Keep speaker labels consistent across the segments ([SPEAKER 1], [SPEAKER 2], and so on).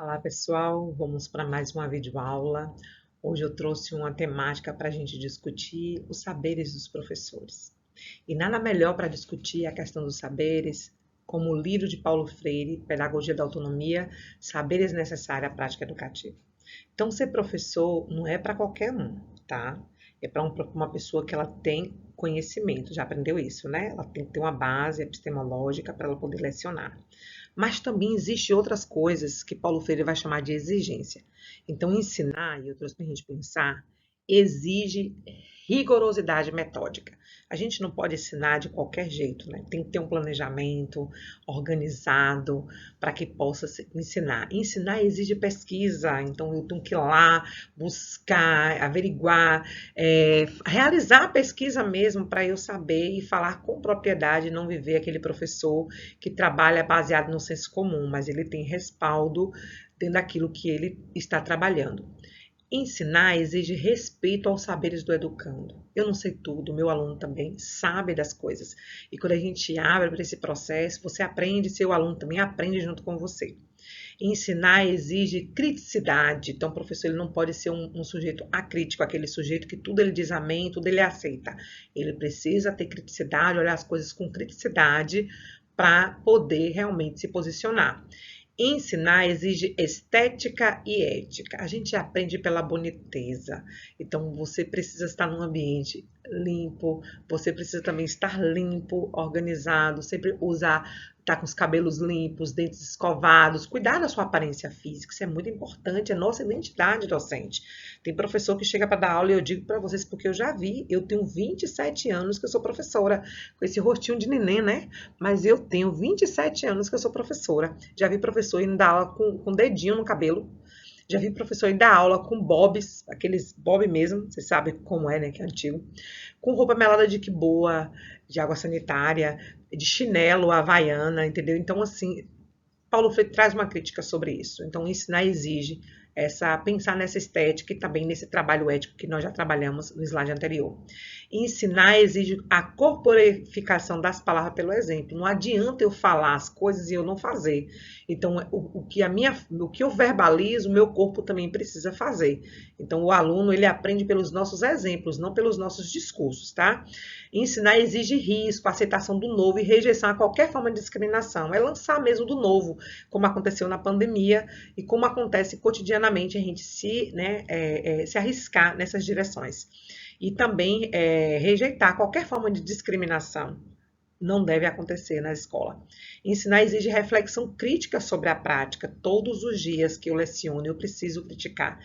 [SPEAKER 1] Olá pessoal, vamos para mais uma videoaula. Hoje eu trouxe uma temática para a gente discutir os saberes dos professores. E nada melhor para discutir a questão dos saberes, como o livro de Paulo Freire, Pedagogia da Autonomia, Saberes Necessários à Prática Educativa. Então, ser professor não é para qualquer um, tá? É para uma pessoa que ela tem conhecimento, já aprendeu isso, né? Ela tem que ter uma base epistemológica para ela poder lecionar. Mas também existem outras coisas que Paulo Freire vai chamar de exigência. Então, ensinar, e eu trouxe para a gente pensar, exige rigorosidade metódica. A gente não pode ensinar de qualquer jeito, né? Tem que ter um planejamento organizado para que possa ensinar. Ensinar exige pesquisa, então eu tenho que ir lá buscar, averiguar, realizar a pesquisa mesmo para eu saber e falar com propriedade, não viver aquele professor que trabalha baseado no senso comum, mas ele tem respaldo dentro daquilo que ele está trabalhando. Ensinar exige respeito aos saberes do educando. Eu não sei tudo, meu aluno também sabe das coisas. E quando a gente abre para esse processo, você aprende, seu aluno também aprende junto com você. Ensinar exige criticidade. Então, o professor ele não pode ser um sujeito acrítico, aquele sujeito que tudo ele diz amém, tudo ele aceita. Ele precisa ter criticidade, olhar as coisas com criticidade para poder realmente se posicionar. Ensinar exige estética e ética. A gente aprende pela boniteza. Então, você precisa estar num ambiente limpo, você precisa também estar limpo, organizado, sempre estar com os cabelos limpos, dentes escovados, cuidar da sua aparência física, isso é muito importante, é nossa identidade docente. Tem professor que chega para dar aula e eu digo para vocês, porque eu já vi, eu tenho 27 anos que eu sou professora, com esse rostinho de neném, né? Mas eu tenho 27 anos que eu sou professora. Já vi professor indo dar aula com dedinho no cabelo. Já vi professor ir dar aula com bobs, aqueles bob mesmo, vocês sabem como é, né, que é antigo, com roupa melada de que boa, de água sanitária, de chinelo, havaiana, entendeu? Então, assim, Paulo Freire traz uma crítica sobre isso. Então, ensinar exige pensar nessa estética e também nesse trabalho ético que nós já trabalhamos no slide anterior. Ensinar exige a corporificação das palavras pelo exemplo. Não adianta eu falar as coisas e eu não fazer. Então, o que eu verbalizo, o meu corpo também precisa fazer. Então, o aluno ele aprende pelos nossos exemplos, não pelos nossos discursos, tá? Ensinar exige risco, aceitação do novo e rejeição a qualquer forma de discriminação. É lançar mesmo do novo, como aconteceu na pandemia e como acontece cotidianamente a gente se arriscar nessas direções. E também rejeitar qualquer forma de discriminação. Não deve acontecer na escola. Ensinar exige reflexão crítica sobre a prática. Todos os dias que eu leciono, eu preciso criticar.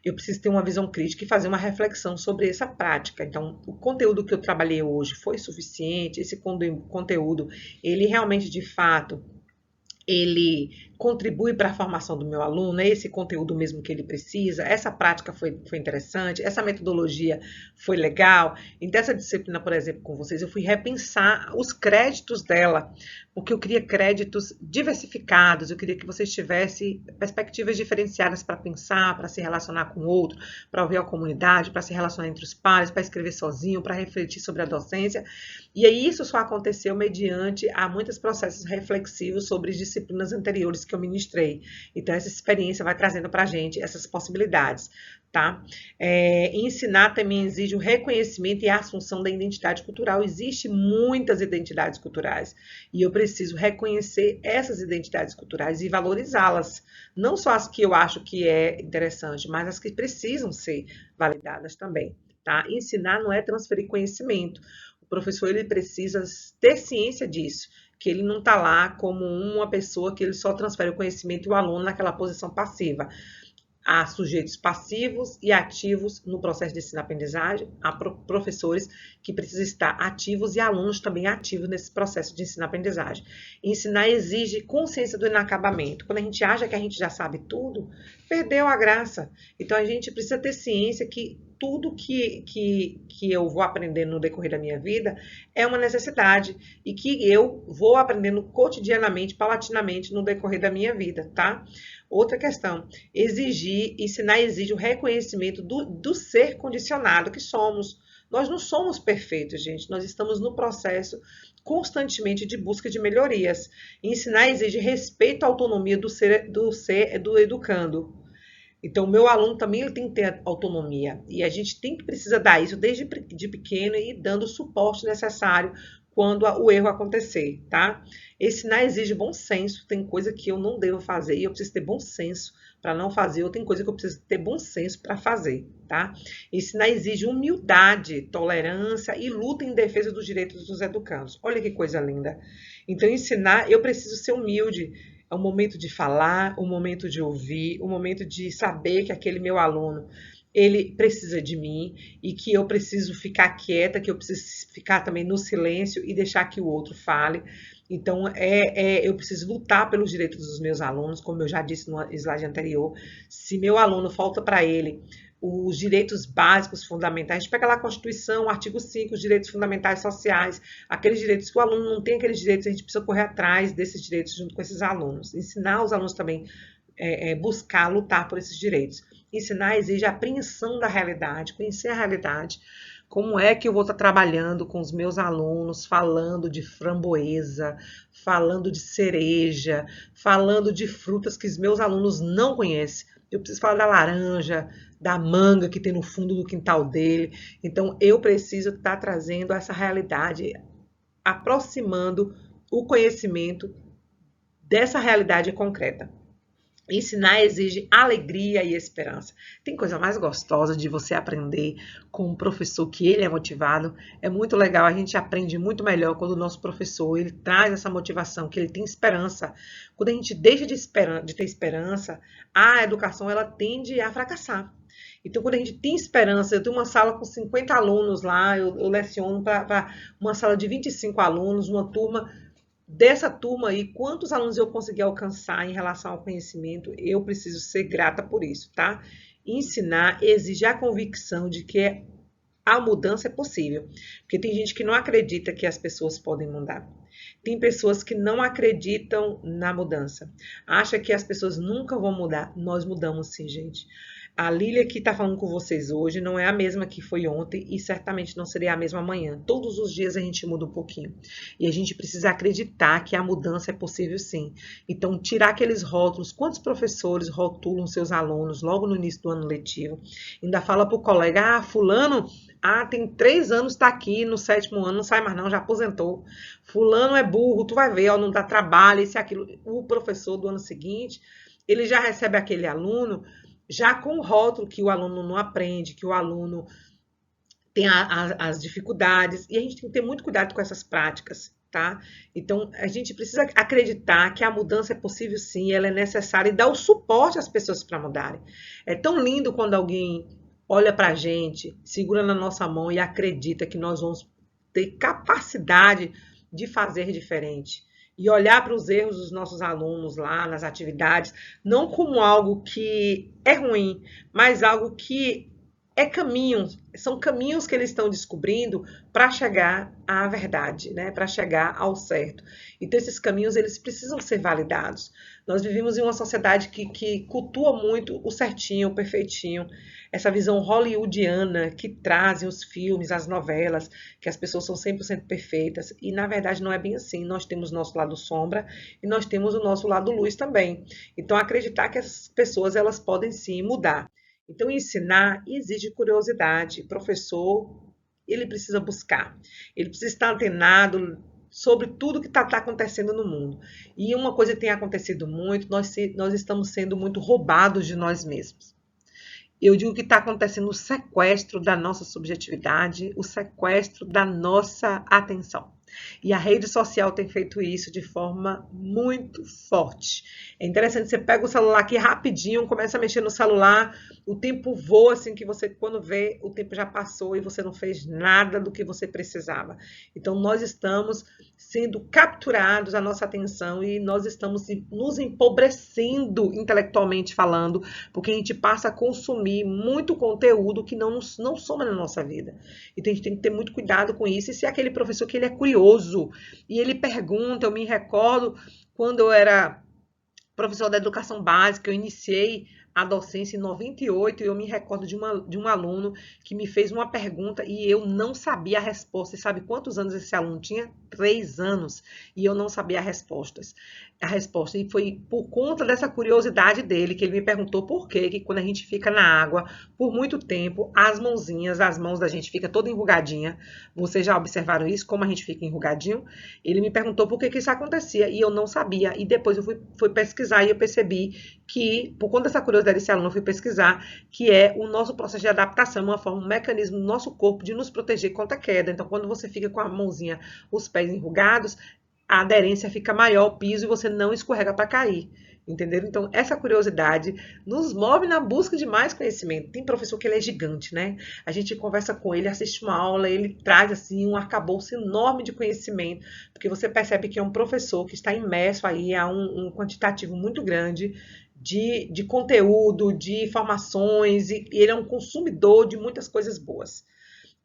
[SPEAKER 1] Eu preciso ter uma visão crítica e fazer uma reflexão sobre essa prática. Então, o conteúdo que eu trabalhei hoje foi suficiente? Esse conteúdo, ele realmente, de fato, ele contribui para a formação do meu aluno, é esse conteúdo mesmo que ele precisa, essa prática foi interessante, essa metodologia foi legal. Então, essa disciplina, por exemplo, com vocês, eu fui repensar os créditos dela, porque eu queria créditos diversificados, eu queria que vocês tivessem perspectivas diferenciadas para pensar, para se relacionar com o outro, para ouvir a comunidade, para se relacionar entre os pares, para escrever sozinho, para refletir sobre a docência. E aí isso só aconteceu mediante a muitos processos reflexivos sobre as disciplinas anteriores que eu ministrei. Então, essa experiência vai trazendo para a gente essas possibilidades, tá? Ensinar também exige o reconhecimento e a assunção da identidade cultural. Existem muitas identidades culturais e eu preciso reconhecer essas identidades culturais e valorizá-las. Não só as que eu acho que é interessante, mas as que precisam ser validadas também, tá? Ensinar não é transferir conhecimento. O professor ele precisa ter ciência disso, que ele não está lá como uma pessoa que ele só transfere o conhecimento e o aluno naquela posição passiva. Há sujeitos passivos e ativos no processo de ensino-aprendizagem, há professores que precisam estar ativos e alunos também ativos nesse processo de ensino-aprendizagem. Ensinar exige consciência do inacabamento. Quando a gente acha que a gente já sabe tudo, perdeu a graça. Então, a gente precisa ter ciência que tudo que eu vou aprendendo no decorrer da minha vida é uma necessidade e que eu vou aprendendo cotidianamente, paulatinamente no decorrer da minha vida, tá? Outra questão, ensinar exige o reconhecimento do ser condicionado que somos. Nós não somos perfeitos, gente. Nós estamos no processo constantemente de busca de melhorias. Ensinar exige respeito à autonomia do educando. Então, o meu aluno também ele tem que ter autonomia. E a gente precisa dar isso desde de pequeno e dando o suporte necessário quando o erro acontecer, tá? Ensinar exige bom senso. Tem coisa que eu não devo fazer e eu preciso ter bom senso para não fazer, ou tem coisa que eu preciso ter bom senso para fazer, tá? Ensinar exige humildade, tolerância e luta em defesa dos direitos dos educandos. Olha que coisa linda. Então, ensinar, eu preciso ser humilde. É o momento de falar, o momento de ouvir, o momento de saber que aquele meu aluno, ele precisa de mim e que eu preciso ficar quieta, que eu preciso ficar também no silêncio e deixar que o outro fale. Então, eu preciso lutar pelos direitos dos meus alunos, como eu já disse no slide anterior. Se meu aluno falta para ele os direitos básicos fundamentais, a gente pega lá a Constituição, o artigo 5, os direitos fundamentais sociais, aqueles direitos que o aluno não tem aqueles direitos, a gente precisa correr atrás desses direitos junto com esses alunos. Ensinar os alunos também buscar, lutar por esses direitos. Ensinar exige a apreensão da realidade, conhecer a realidade. Como é que eu vou estar trabalhando com os meus alunos, falando de framboesa, falando de cereja, falando de frutas que os meus alunos não conhecem. Eu preciso falar da laranja, da manga que tem no fundo do quintal dele. Então, eu preciso estar trazendo essa realidade, aproximando o conhecimento dessa realidade concreta. Ensinar exige alegria e esperança. Tem coisa mais gostosa de você aprender com um professor que ele é motivado. É muito legal, a gente aprende muito melhor quando o nosso professor ele traz essa motivação, que ele tem esperança. Quando a gente deixa de ter esperança, a educação ela tende a fracassar. Então, quando a gente tem esperança, eu tenho uma sala com 50 alunos lá, eu leciono para uma sala de 25 alunos, uma turma. Dessa turma aí, quantos alunos eu consegui alcançar em relação ao conhecimento, eu preciso ser grata por isso, tá? Ensinar exige a convicção de que a mudança é possível. Porque tem gente que não acredita que as pessoas podem mudar. Tem pessoas que não acreditam na mudança. Acha que as pessoas nunca vão mudar. Nós mudamos sim, gente. A Lília que está falando com vocês hoje não é a mesma que foi ontem e certamente não seria a mesma amanhã. Todos os dias a gente muda um pouquinho. E a gente precisa acreditar que a mudança é possível sim. Então, tirar aqueles rótulos. Quantos professores rotulam seus alunos logo no início do ano letivo? Ainda fala para o colega, fulano, tem 3 anos, está aqui no 7º ano, não sai mais não, já aposentou. Fulano é burro, tu vai ver, não dá trabalho, isso e aquilo. O professor do ano seguinte, ele já recebe aquele aluno já com o rótulo que o aluno não aprende, que o aluno tem as dificuldades, e a gente tem que ter muito cuidado com essas práticas, tá? Então, a gente precisa acreditar que a mudança é possível sim, ela é necessária, e dar o suporte às pessoas para mudarem. É tão lindo quando alguém olha para a gente, segura na nossa mão e acredita que nós vamos ter capacidade de fazer diferente. E olhar para os erros dos nossos alunos lá nas atividades, não como algo que é ruim, mas algo que é caminhos, são caminhos que eles estão descobrindo para chegar à verdade, né? Para chegar ao certo. Então, esses caminhos, eles precisam ser validados. Nós vivemos em uma sociedade que cultua muito o certinho, o perfeitinho, essa visão hollywoodiana que trazem os filmes, as novelas, que as pessoas são 100% perfeitas, e na verdade não é bem assim. Nós temos o nosso lado sombra e nós temos o nosso lado luz também. Então, acreditar que as pessoas elas podem sim mudar. Então, ensinar exige curiosidade. O professor, ele precisa buscar, ele precisa estar antenado sobre tudo que está acontecendo no mundo. E uma coisa que tem acontecido muito, nós estamos sendo muito roubados de nós mesmos. Eu digo que está acontecendo o sequestro da nossa subjetividade, o sequestro da nossa atenção. E a rede social tem feito isso de forma muito forte. É interessante, você pega o celular aqui rapidinho, começa a mexer no celular, o tempo voa assim que você, quando vê, o tempo já passou e você não fez nada do que você precisava. Então, nós estamos sendo capturados a nossa atenção e nós estamos nos empobrecendo intelectualmente falando, porque a gente passa a consumir muito conteúdo que não soma na nossa vida. Então, a gente tem que ter muito cuidado com isso. E se é aquele professor que ele é curioso e ele pergunta, eu me recordo quando eu era professor da educação básica, eu iniciei a docência em 98 e eu me recordo de um aluno que me fez uma pergunta e eu não sabia a resposta. E sabe quantos anos esse aluno tinha? 3 anos. E eu não sabia a resposta. E foi por conta dessa curiosidade dele que ele me perguntou por que quando a gente fica na água por muito tempo, as mãos da gente fica toda enrugadinha. Vocês já observaram isso? Como a gente fica enrugadinho? Ele me perguntou por que isso acontecia e eu não sabia. E depois eu fui pesquisar e eu percebi que, por conta dessa curiosidade desse aluno, eu fui pesquisar que é o nosso processo de adaptação, uma forma, um mecanismo do nosso corpo de nos proteger contra a queda. Então, quando você fica com a mãozinha, os pés enrugados, a aderência fica maior ao piso e você não escorrega para cair. Entenderam? Então, essa curiosidade nos move na busca de mais conhecimento. Tem professor que ele é gigante, né? A gente conversa com ele, assiste uma aula, ele traz assim um arcabouço enorme de conhecimento, porque você percebe que é um professor que está imerso aí a um quantitativo muito grande de conteúdo, de informações, e ele é um consumidor de muitas coisas boas.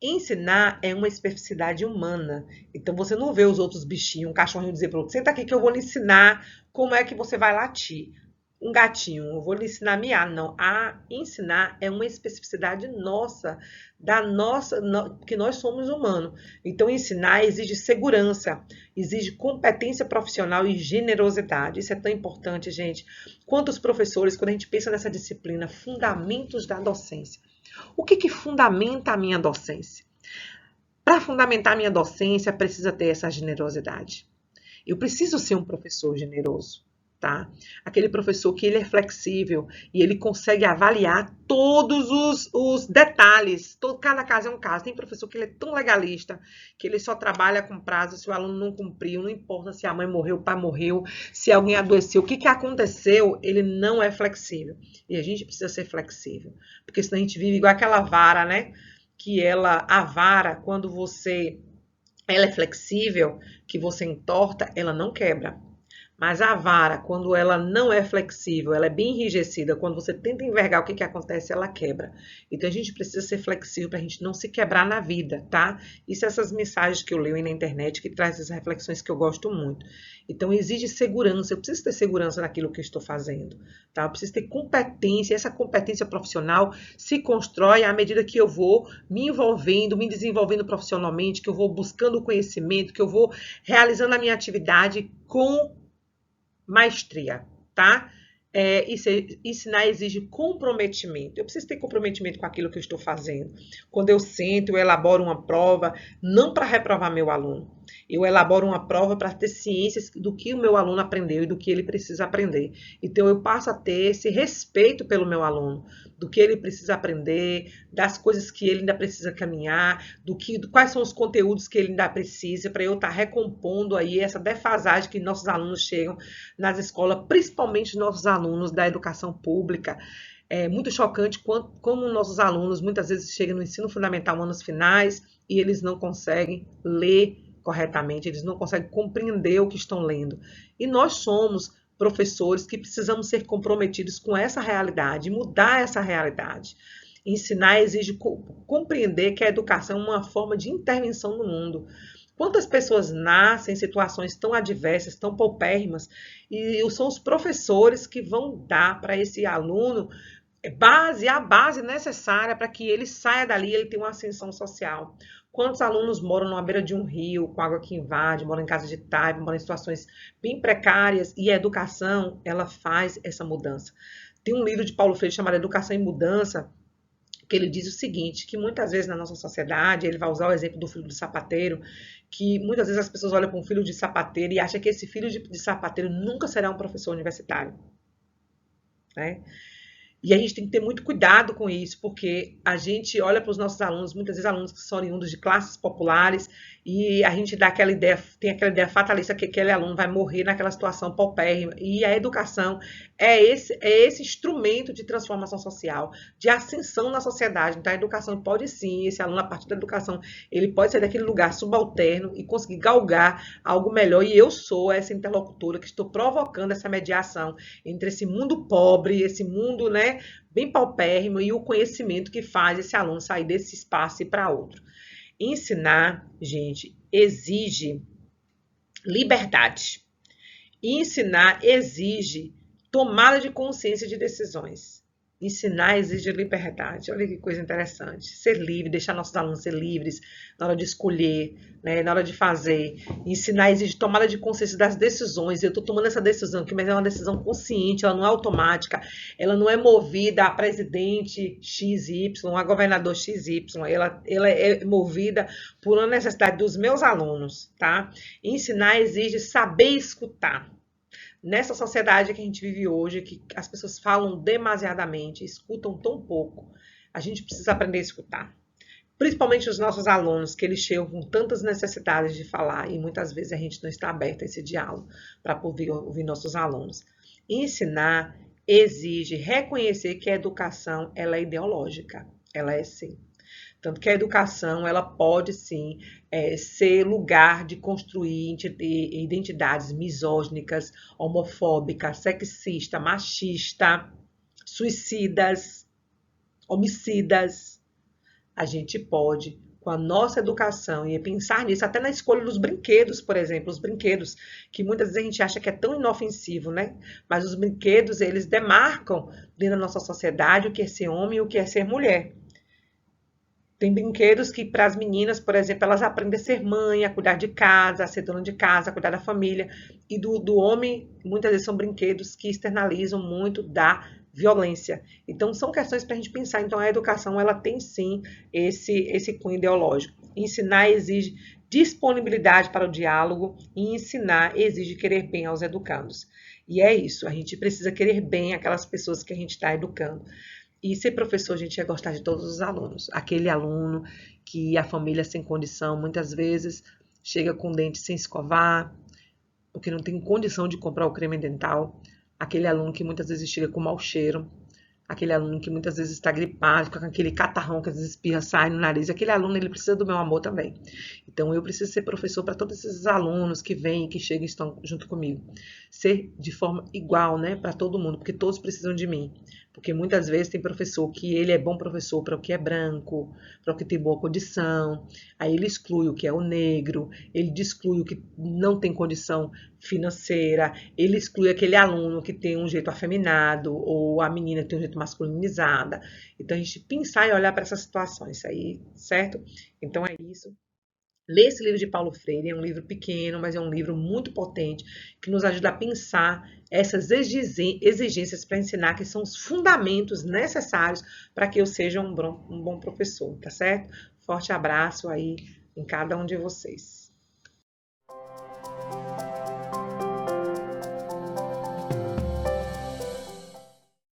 [SPEAKER 1] Ensinar é uma especificidade humana. Então você não vê os outros bichinhos, um cachorrinho dizer para o outro, senta aqui que eu vou lhe ensinar como é que você vai latir. Um gatinho, eu vou lhe ensinar a miar. Não, a ensinar é uma especificidade nossa, que nós somos humanos. Então ensinar exige segurança, exige competência profissional e generosidade. Isso é tão importante, gente. Quantos professores, quando a gente pensa nessa disciplina, fundamentos da docência, o que fundamenta a minha docência? Para fundamentar a minha docência, precisa ter essa generosidade. Eu preciso ser um professor generoso, tá? Aquele professor que ele é flexível e ele consegue avaliar todos os detalhes. Cada caso é um caso. Tem professor que ele é tão legalista que ele só trabalha com prazo se o aluno não cumpriu, não importa se a mãe morreu, o pai morreu, se alguém adoeceu, o que aconteceu, ele não é flexível. E a gente precisa ser flexível, porque senão a gente vive igual aquela vara, né? A vara, quando ela é flexível, que você entorta, ela não quebra. Mas a vara, quando ela não é flexível, ela é bem enrijecida, quando você tenta envergar o que acontece, ela quebra. Então a gente precisa ser flexível para a gente não se quebrar na vida, tá? Isso essas mensagens que eu leio aí na internet, que traz essas reflexões que eu gosto muito. Então exige segurança, eu preciso ter segurança naquilo que eu estou fazendo, tá? Eu preciso ter competência, essa competência profissional se constrói à medida que eu vou me envolvendo, me desenvolvendo profissionalmente, que eu vou buscando o conhecimento, que eu vou realizando a minha atividade com maestria, tá? Ensinar exige comprometimento. Eu preciso ter comprometimento com aquilo que eu estou fazendo. Quando eu sento, eu elaboro uma prova, não para reprovar meu aluno. Eu elaboro uma prova para ter ciência do que o meu aluno aprendeu e do que ele precisa aprender. Então, eu passo a ter esse respeito pelo meu aluno, do que ele precisa aprender, das coisas que ele ainda precisa caminhar, quais são os conteúdos que ele ainda precisa, para eu estar recompondo aí essa defasagem que nossos alunos chegam nas escolas, principalmente nossos alunos da educação pública. É muito chocante como nossos alunos muitas vezes chegam no ensino fundamental, anos finais, e eles não conseguem ler corretamente, eles não conseguem compreender o que estão lendo. E nós somos professores que precisamos ser comprometidos com essa realidade, mudar essa realidade. Ensinar exige compreender que a educação é uma forma de intervenção no mundo. Quantas pessoas nascem em situações tão adversas, tão paupérrimas, e são os professores que vão dar para esse aluno a base necessária para que ele saia dali e ele tenha uma ascensão social. Quantos alunos moram na beira de um rio, com água que invade, moram em casa de taipa, moram em situações bem precárias, e a educação, ela faz essa mudança. Tem um livro de Paulo Freire chamado Educação em Mudança, que ele diz o seguinte, que muitas vezes na nossa sociedade, ele vai usar o exemplo do filho de sapateiro, que muitas vezes as pessoas olham para um filho de sapateiro e acham que esse filho de sapateiro nunca será um professor universitário, né? E a gente tem que ter muito cuidado com isso, porque a gente olha para os nossos alunos, muitas vezes alunos que são oriundos de classes populares, e a gente dá aquela ideia, tem aquela ideia fatalista que aquele aluno vai morrer naquela situação paupérrima. E a educação é esse instrumento de transformação social, de ascensão na sociedade. Então a educação pode sim, esse aluno, a partir da educação, ele pode sair daquele lugar subalterno e conseguir galgar algo melhor. E eu sou essa interlocutora que estou provocando essa mediação entre esse mundo pobre, esse mundo, né, bem paupérrimo, e o conhecimento que faz esse aluno sair desse espaço e para outro. Ensinar, gente, exige liberdade. Ensinar exige tomada de consciência de decisões. Ensinar exige liberdade. Olha que coisa interessante. Ser livre, deixar nossos alunos ser livres na hora de escolher, né, na hora de fazer. Ensinar exige tomada de consciência das decisões. Eu estou tomando essa decisão aqui, mas é uma decisão consciente, ela não é automática, ela não é movida a presidente XY, a governador XY, ela é movida por uma necessidade dos meus alunos, tá? Ensinar exige saber escutar. Nessa sociedade que a gente vive hoje, que as pessoas falam demasiadamente, escutam tão pouco, a gente precisa aprender a escutar. Principalmente os nossos alunos, que eles chegam com tantas necessidades de falar e muitas vezes a gente não está aberto a esse diálogo para ouvir nossos alunos. Ensinar exige reconhecer que a educação ela é ideológica, ela é sim. Tanto que a educação, ela pode sim ser lugar de construir identidades misóginicas, homofóbicas, sexista, machista, suicidas, homicidas. A gente pode, com a nossa educação, e pensar nisso, até na escolha dos brinquedos, por exemplo, os brinquedos, que muitas vezes a gente acha que é tão inofensivo, né? Mas os brinquedos, eles demarcam dentro da nossa sociedade o que é ser homem e o que é ser mulher. Tem brinquedos que, para as meninas, por exemplo, elas aprendem a ser mãe, a cuidar de casa, a ser dona de casa, a cuidar da família. E do homem, muitas vezes são brinquedos que externalizam muito da violência. Então, são questões para a gente pensar. Então, a educação, ela tem sim esse cunho ideológico. Ensinar exige disponibilidade para o diálogo e ensinar exige querer bem aos educandos. E é isso, a gente precisa querer bem aquelas pessoas que a gente está educando. E ser professor, a gente ia gostar de todos os alunos. Aquele aluno que a família sem condição, muitas vezes, chega com o dente sem escovar, ou que não tem condição de comprar o creme dental. Aquele aluno que muitas vezes chega com mau cheiro. Aquele aluno que muitas vezes está gripado, fica com aquele catarrão que às vezes espirra, sai no nariz. Aquele aluno, ele precisa do meu amor também. Então, eu preciso ser professor para todos esses alunos que vêm, que chegam e estão junto comigo. Ser de forma igual, né, para todo mundo, porque todos precisam de mim. Porque muitas vezes tem professor que ele é bom professor para o que é branco, para o que tem boa condição, aí ele exclui o que é o negro, ele exclui o que não tem condição financeira, ele exclui aquele aluno que tem um jeito afeminado, ou a menina que tem um jeito masculinizada. Então, a gente pensar e olhar para essas situações aí, certo? Então, é isso. Ler esse livro de Paulo Freire é um livro pequeno, mas é um livro muito potente, que nos ajuda a pensar essas exigências para ensinar, que são os fundamentos necessários para que eu seja um bom professor, tá certo? Forte abraço aí em cada um de vocês.